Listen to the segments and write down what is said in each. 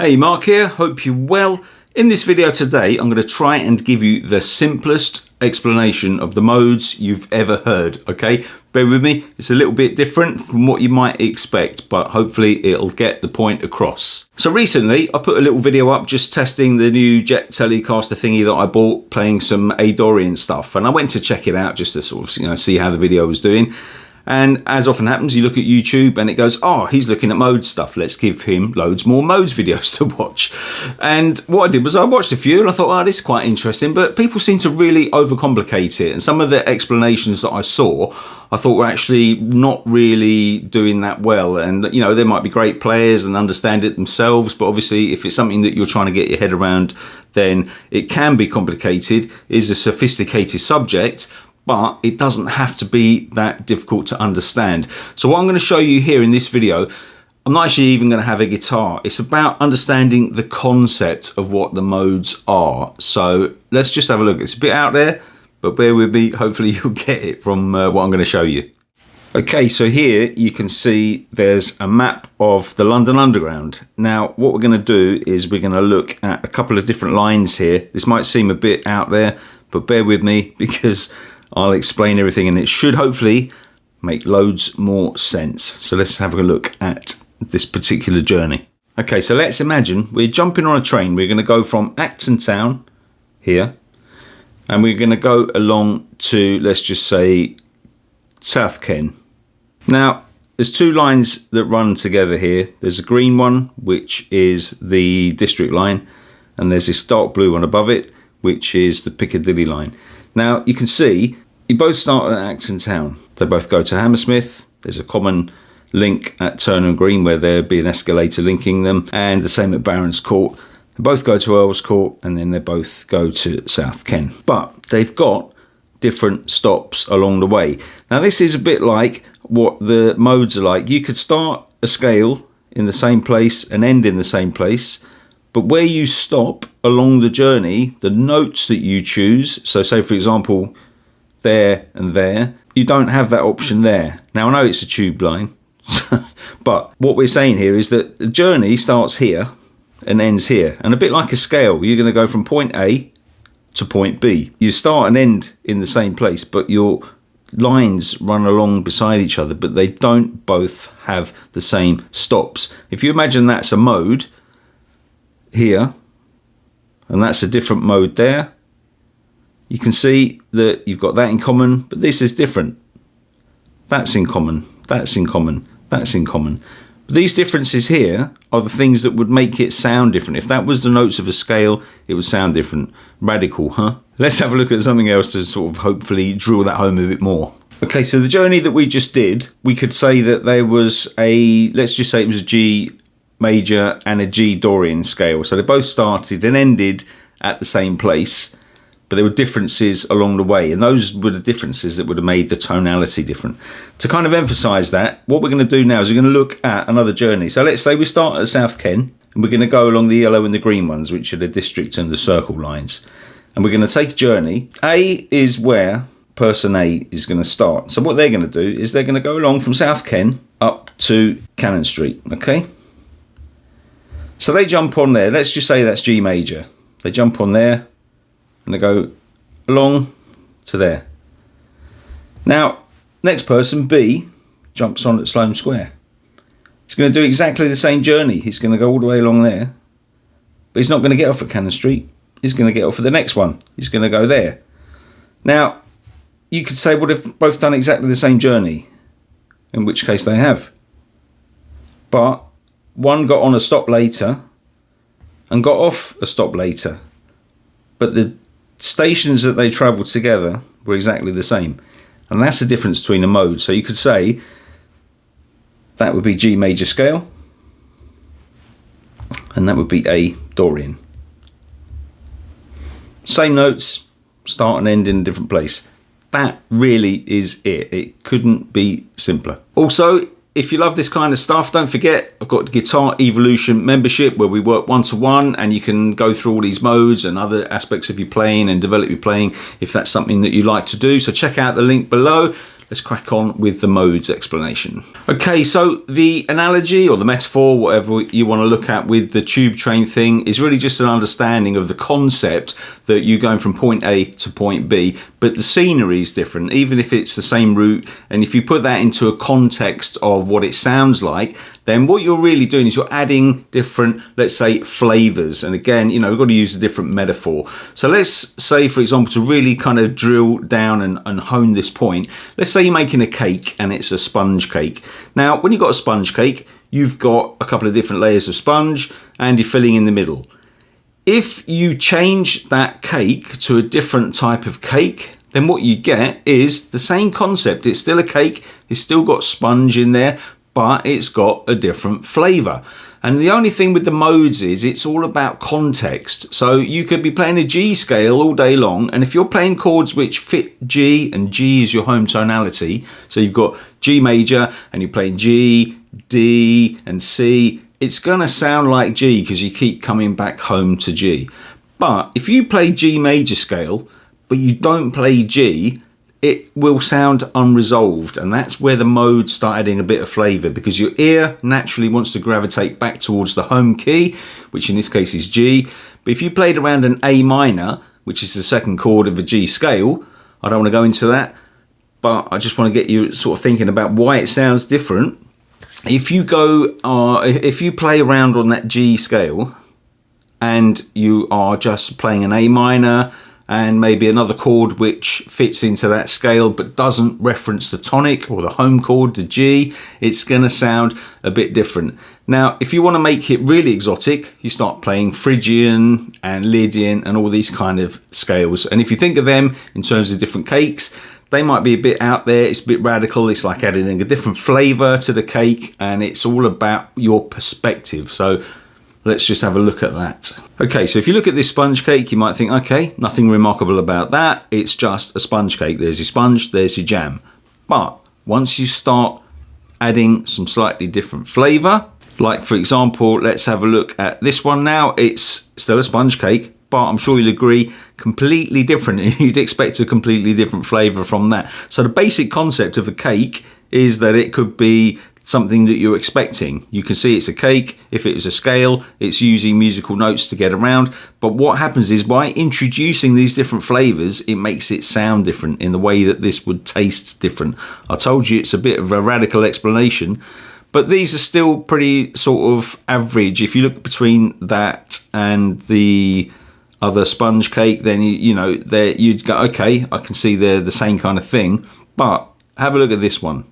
Hey, Mark here, hope you're well. In this video today, I'm going to try and give you the simplest explanation of the modes you've ever heard, okay? Bear with me, it's a little bit different from what you might expect, but hopefully it'll get the point across. So recently, I put a little video up just testing the new Jet Telecaster thingy that I bought, playing some Dorian stuff, and I went to check it out just to sort of, see how the video was doing. And as often happens, you look at YouTube and it goes, oh, he's looking at mode stuff. Let's give him loads more modes videos to watch. And what I did was I watched a few and I thought, oh, this is quite interesting. But people seem to really overcomplicate it. And some of the explanations that I saw, I thought were actually not really doing that well. And, there might be great players and understand it themselves. But obviously, if it's something that you're trying to get your head around, then it can be complicated. It is a sophisticated subject, but it doesn't have to be that difficult to understand. So what I'm going to show you here in this video, I'm not actually even going to have a guitar. It's about understanding the concept of what the modes are. So let's just have a look. It's a bit out there, but bear with me. Hopefully you'll get it from what I'm going to show you. Okay, so here you can see there's a map of the London Underground. Now, what we're going to do is we're going to look at a couple of different lines here. This might seem a bit out there, but bear with me because I'll explain everything and it should hopefully make loads more sense. So let's have a look at this particular journey. Okay, so let's imagine we're jumping on a train. We're going to go from Acton Town here and we're going to go along to, let's just say, South Ken. Now, there's two lines that run together here. There's a green one, which is the District line, and there's this dark blue one above it, which is the Piccadilly line. Now, you can see you both start at Acton Town. They both go to Hammersmith. There's a common link at Turner and Green where there'll be an escalator linking them, and the same at Barons Court. They both go to Earls Court, and then they both go to South Ken. But they've got different stops along the way. Now, this is a bit like what the modes are like. You could start a scale in the same place and end in the same place, but where you stop along the journey, the notes that you choose, so say for example, there and there, you don't have that option there. Now I know it's a tube line, but what we're saying here is that the journey starts here and ends here. And a bit like a scale, you're going to go from point A to point B. You start and end in the same place, but your lines run along beside each other, but they don't both have the same stops. If you imagine that's a mode here, and that's a different mode there, you can see that you've got that in common, but this is different. That's in common, that's in common, that's in common. But these differences here are the things that would make it sound different. If that was the notes of a scale, it would sound different. Radical, huh? Let's have a look at something else to sort of hopefully drill that home a bit more. Okay, so the journey that we just did, we could say that there was a, let's just say it was a G major and a G Dorian scale. So they both started and ended at the same place, but there were differences along the way, and those were the differences that would have made the tonality different. To kind of emphasize that, what we're going to do now is we're going to look at another journey. So let's say we start at South Ken, and we're going to go along the yellow and the green ones, which are the District and the Circle lines. And we're going to take a journey. A is where person A is going to start. So what they're going to do is they're going to go along from South Ken up to Cannon Street, okay? So they jump on there. Let's just say that's G major. They jump on there and they go along to there. Now, next person, B, jumps on at Sloane Square. He's going to do exactly the same journey. He's going to go all the way along there, but he's not going to get off at Cannon Street. He's going to get off at the next one. He's going to go there. Now, you could say, well, they've both done exactly the same journey, in which case they have. But one got on a stop later and got off a stop later. But the stations that they travelled together were exactly the same. And that's the difference between a mode. So you could say that would be G major scale, and that would be A Dorian. Same notes, start and end in a different place. That really is it. It couldn't be simpler. Also, if you love this kind of stuff, don't forget, I've got the Guitar Evolution membership where we work one-to-one, and you can go through all these modes and other aspects of your playing and develop your playing if that's something that you like to do. So check out the link below. let's crack on with the modes explanation. Okay, so the analogy or the metaphor, whatever you want to look at with the tube train thing, is really just an understanding of the concept that you're going from point A to point B, but the scenery is different, even if it's the same route. And if you put that into a context of what it sounds like, then what you're really doing is you're adding different, let's say, flavors. And again, you know, we've got to use a different metaphor. So let's say, for example, to really kind of drill down and hone this point, let's say you're making a cake and it's a sponge cake. Now, when you've got a sponge cake, you've got a couple of different layers of sponge and you're filling in the middle. If you change that cake to a different type of cake, then what you get is the same concept. It's still a cake, it's still got sponge in there, but it's got a different flavor. And the only thing with the modes is it's all about context. So you could be playing a G scale all day long, and if you're playing chords which fit G, and G is your home tonality, so you've got G major and you're playing G, D and C, it's going to sound like G because you keep coming back home to G. But if you play G major scale but you don't play G, it will sound unresolved, and that's where the modes start adding a bit of flavour, because your ear naturally wants to gravitate back towards the home key, which in this case is G. But if you played around an A minor, which is the second chord of a G scale, I don't want to go into that, but I just want to get you sort of thinking about why it sounds different. If you play around on that G scale and you are just playing an A minor and maybe another chord which fits into that scale but doesn't reference the tonic or the home chord, the G, it's going to sound a bit different. Now, if you want to make it really exotic, you start playing Phrygian and Lydian and all these kind of scales. And if you think of them in terms of different cakes, they might be a bit out there, it's a bit radical, it's like adding a different flavour to the cake, and it's all about your perspective. So let's just have a look at that. Okay, so if you look at this sponge cake, you might think, okay, nothing remarkable about that. It's just a sponge cake. There's your sponge, there's your jam. But once you start adding some slightly different flavour, like for example, let's have a look at this one now. It's still a sponge cake, but I'm sure you'll agree, completely different. You'd expect a completely different flavour from that. So the basic concept of a cake is that it could be something that you're expecting. You can see it's a cake. If it was a scale, it's using musical notes to get around. But what happens is by introducing these different flavours, it makes it sound different in the way that this would taste different. I told you it's a bit of a radical explanation, but these are still pretty sort of average. If you look between that and the other sponge cake, then you'd go, okay, I can see they're the same kind of thing. But have a look at this one.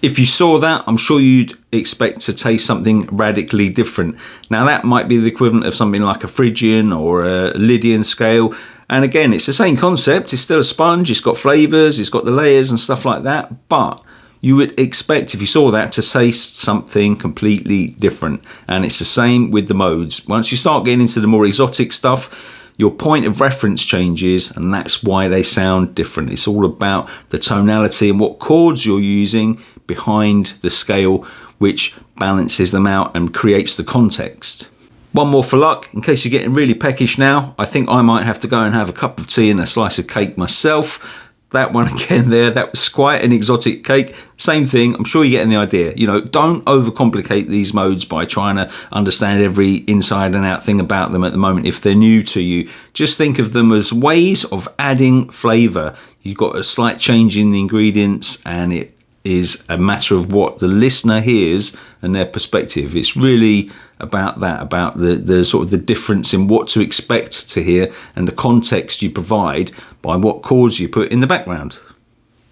If you saw that, I'm sure you'd expect to taste something radically different. Now that might be the equivalent of something like a Phrygian or a Lydian scale. And again, it's the same concept. It's still a sponge, it's got flavours, it's got the layers and stuff like that. But you would expect, if you saw that, to taste something completely different. And it's the same with the modes. Once you start getting into the more exotic stuff, your point of reference changes, and that's why they sound different. It's all about the tonality and what chords you're using behind the scale, which balances them out and creates the context. One more for luck, in case you're getting really peckish now, I think I might have to go and have a cup of tea and a slice of cake myself. That one again there, that was quite an exotic cake. Same thing, I'm sure you're getting the idea. Don't overcomplicate these modes by trying to understand every inside and out thing about them at the moment if they're new to you. Just think of them as ways of adding flavour. You've got a slight change in the ingredients, and it is a matter of what the listener hears and their perspective. It's really about that, about the sort of the difference in what to expect to hear and the context you provide by what chords you put in the background.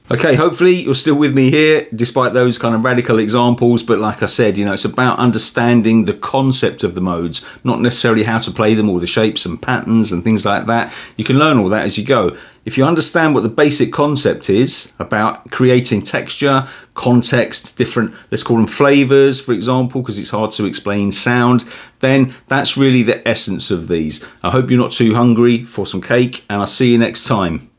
Okay, hopefully you're still with me here despite those kind of radical examples, but like I said, it's about understanding the concept of the modes, not necessarily how to play them or the shapes and patterns and things like that. You can learn all that as you go. If you understand what the basic concept is about creating texture, context, different, let's call them flavors, for example, because it's hard to explain sound, then that's really the essence of these. I hope you're not too hungry for some cake, and I'll see you next time.